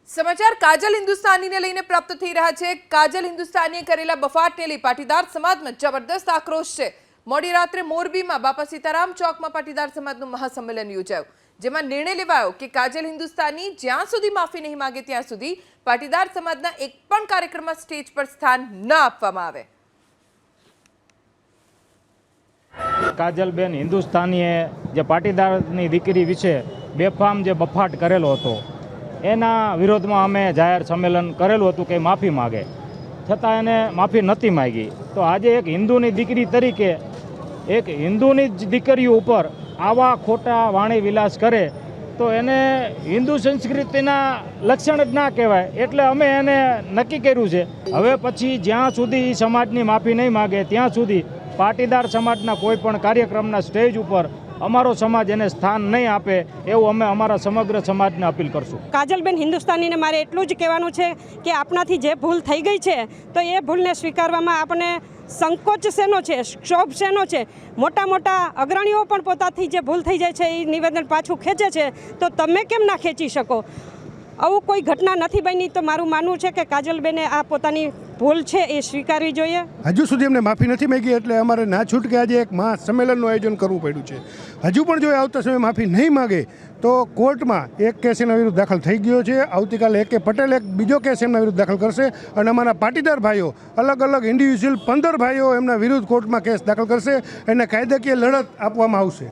સમાચાર કાજલ હિન્દુસ્તાનીને લઈને પ્રાપ્ત થઈ રહ્યા છે। કાજલ હિન્દુસ્તાનીએ કરેલા બફાટને લઈ પાટીદાર સમાજમાં જબરદસ્ત આક્રોશ છે। મોડી રાત્રે મોરબીમાં બાપા સીતારામ ચોકમાં પાટીદાર સમાજનું મહાસંમેલન યોજાયું, જેમાં નિર્ણય લેવાયો કે કાજલ હિન્દુસ્તાની જ્યાં સુધી માફી નહીં માંગે ત્યાં સુધી પાટીદાર સમાજના એક પણ કાર્યક્રમમાં સ્ટેજ પર સ્થાન ન આપવામાં આવે। કાજલબેન હિન્દુસ્તાનીએ જે પાટીદારની દીકરી વિશે બેફામ જે બફાટ કરેલો હતો એના વિરોધમાં અમે જાહેર સંમેલન કરેલું હતું કે માફી માગે, છતાં એને માફી નહોતી માગી। તો આજે એક હિન્દુની દીકરી તરીકે એક હિન્દુની જ દીકરીઓ ઉપર આવા ખોટા વાણી વિલાસ કરે તો એને હિન્દુ સંસ્કૃતિના લક્ષણ જ ના કહેવાય। એટલે અમે એને નક્કી કર્યું છે હવે પછી જ્યાં સુધી સમાજની માફી નહીં માગે ત્યાં સુધી પાટીદાર સમાજના કોઈ પણ કાર્યક્રમના સ્ટેજ ઉપર અમારો સમાજ એને સ્થાન નહીં આપે એવું અમે અમારા સમગ્ર સમાજને અપીલ કરશું। કાજલબેન હિન્દુસ્તાનીને મારે એટલું જ કહેવાનું છે કે આપણાથી જે ભૂલ થઈ ગઈ છે તો એ ભૂલને સ્વીકારવામાં આપણને સંકોચ શેનો છે, ક્ષોભ શેનો છે। મોટા મોટા અગ્રણીઓ પણ પોતાથી જે ભૂલ થઈ જાય છે એ નિવેદન પાછું ખેંચે છે, તો તમે કેમ ના ખેંચી શકો? આવું કોઈ ઘટના નથી બની તો મારું માનવું છે કે કાજલબેને આ પોતાની ભૂલ છે એ સ્વીકારવી જોઈએ। હજુ સુધી એમને માફી નથી માંગી એટલે અમારે ના છૂટકે આજે એક મહાસંમેલનનું આયોજન કરવું પડ્યું છે। હજુ પણ જો આવતા સમયે માફી નહીં માગે તો કોર્ટમાં એક કેસ એના વિરુદ્ધ દાખલ થઈ ગયો છે। આવતીકાલે AK પટેલ એક બીજો કેસ એમના વિરુદ્ધ દાખલ કરશે અને અમારા પાટીદાર ભાઈઓ અલગ અલગ ઇન્ડિવિજ્યુઅલ 15 ભાઈઓ એમના વિરુદ્ધ કોર્ટમાં કેસ દાખલ કરશે અને કાયદાકીય લડત આપવામાં આવશે।